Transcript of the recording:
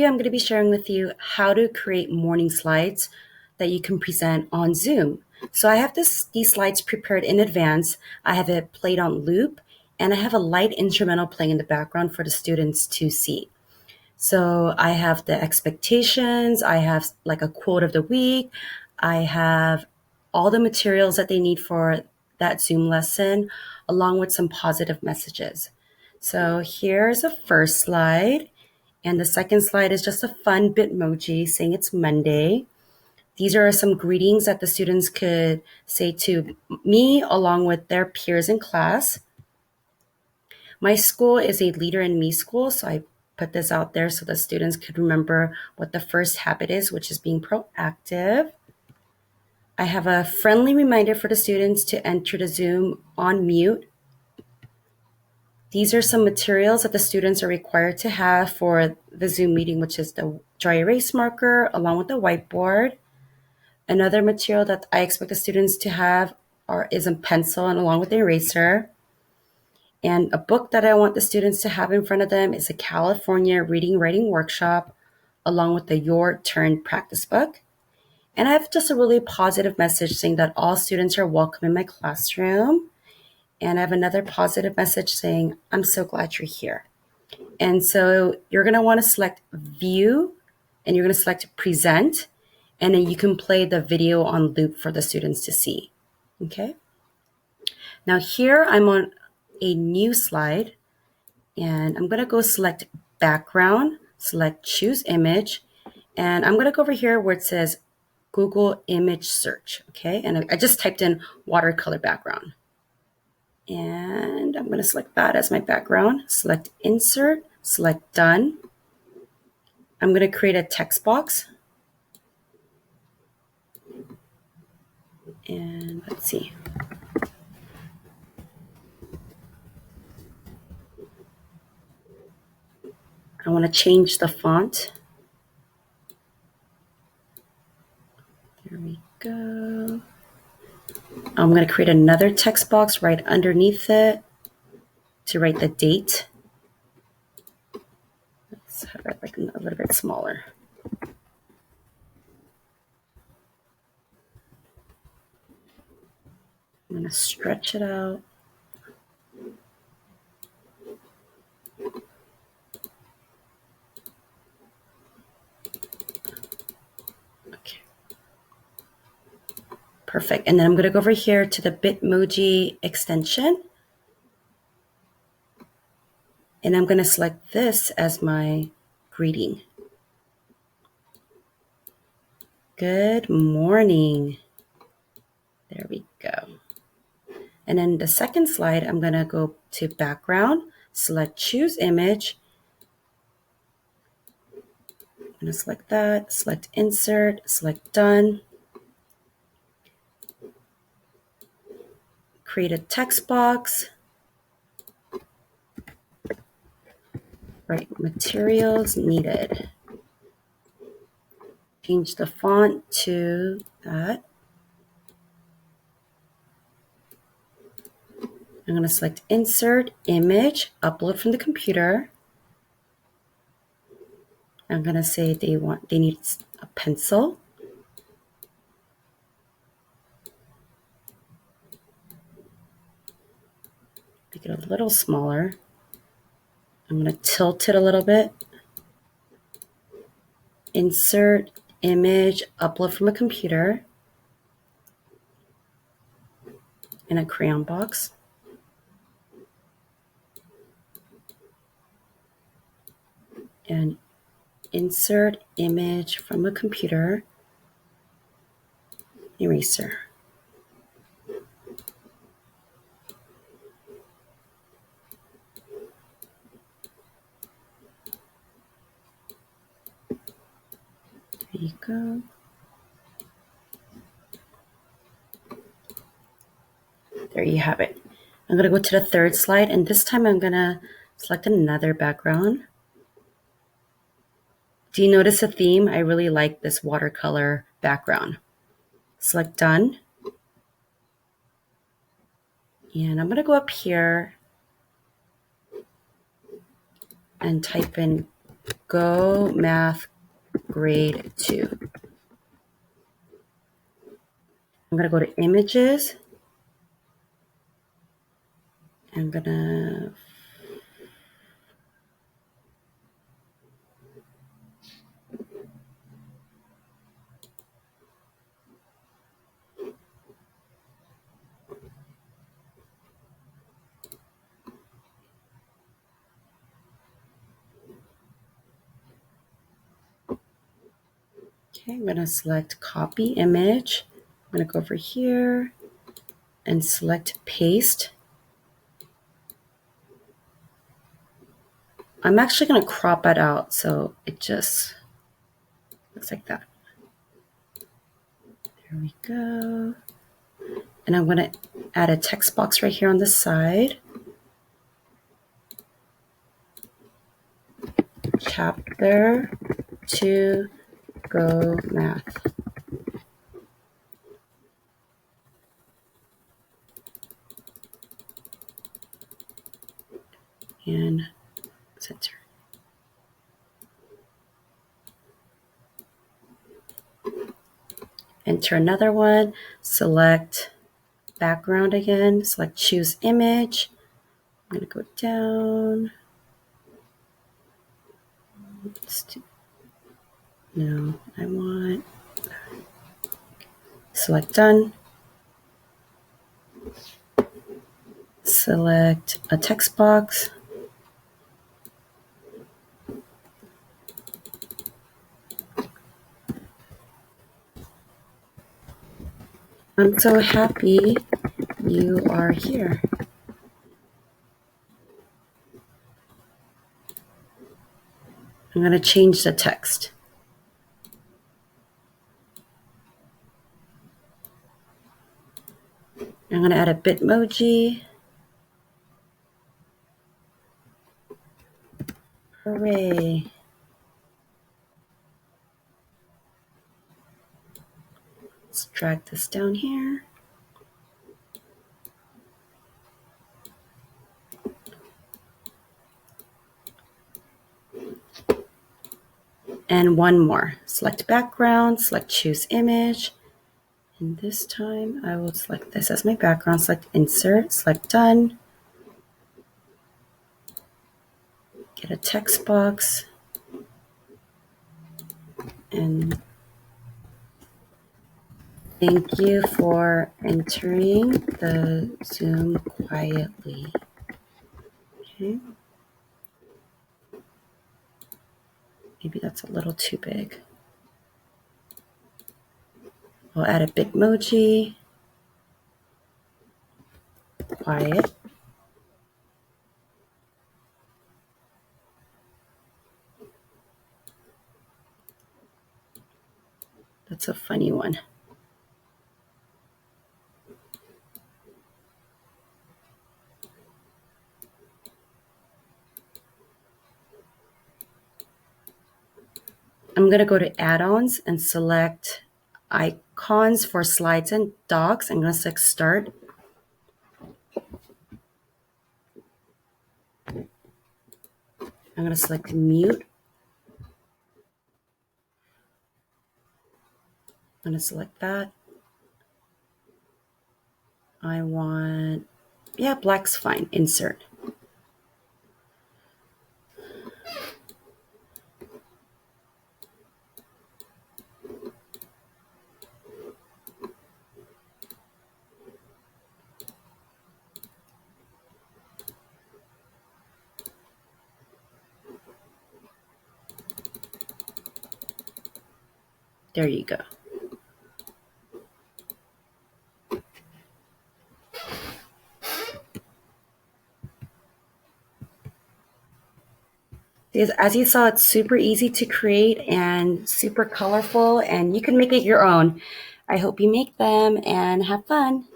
I'm going to be sharing with you how to create morning slides that you can present on Zoom. So I have these slides prepared in advance. I have it played on loop, and I have a light instrumental playing in the background for the students to see. So I have the expectations, I have like a quote of the week, I have all the materials that they need for that Zoom lesson, along with some positive messages. So here's a first slide. And the second slide is just a fun Bitmoji saying it's Monday. These are some greetings that the students could say to me along with their peers in class. My school is a Leader in Me school, so I put this out there so the students could remember what the first habit is, which is being proactive. I have a friendly reminder for the students to enter the Zoom on mute. These are some materials that the students are required to have for the Zoom meeting, which is the dry erase marker along with the whiteboard. Another material that I expect the students to have is a pencil and along with the eraser. And a book that I want the students to have in front of them is a California Reading Writing Workshop along with the Your Turn practice book. And I have just a really positive message saying that all students are welcome in my classroom. And I have another positive message saying, I'm so glad you're here. And so you're going to want to select view and you're going to select present. And then you can play the video on loop for the students to see. Okay. Now here I'm on a new slide and I'm going to go select background, select choose image. And I'm going to go over here where it says Google image search. Okay. And I just typed in watercolor background. And I'm going to select that as my background, select insert, select done. I'm going to create a text box. And let's see. I want to change the font. There we go. I'm going to create another text box right underneath it to write the date. Let's have it like a little bit smaller. I'm going to stretch it out. Okay. Perfect. And then I'm going to go over here to the Bitmoji extension. And I'm going to select this as my greeting. Good morning. There we go. And then the second slide, I'm going to go to background, select choose image. I'm going to select that, select insert, select done. Create a text box. Write materials needed. Change the font to that. I'm going to select insert, image, upload from the computer. I'm going to say they need a pencil. Make it a little smaller. I'm going to tilt it a little bit. Insert, image, upload from a computer. In a crayon box. And insert image from a computer, eraser. There you go. There you have it. I'm going to go to the third slide, and this time I'm going to select another background. Do you notice a theme? I really like this watercolor background. Select done. And I'm going to go up here and type in Go Math Grade 2. I'm going to go to Images. I'm going to I'm going to select Copy Image. I'm going to go over here and select Paste. I'm actually going to crop it out so it just looks like that. There we go. And I'm going to add a text box right here on the side. Chapter 2 Go Math. And center. Enter another one. Select background again. Select choose image. I'm going to go down. No, I want. Select done. Select a text box. I'm so happy you are here. I'm going to change the text. I'm going to add a Bitmoji. Hooray. Let's drag this down here. And one more. Select background, select choose image. And this time I will select this as my background, select insert, select done. Get a text box. And thank you for entering the Zoom quietly. Okay. Maybe that's a little too big. I'll add a Bitmoji. Quiet. That's a funny one. I'm going to go to add-ons and select icons for slides and docs. I'm going to select start. I'm going to select mute. I'm going to select that. I want, black's fine. Insert. There you go. As you saw, it's super easy to create and super colorful, and you can make it your own. I hope you make them and have fun.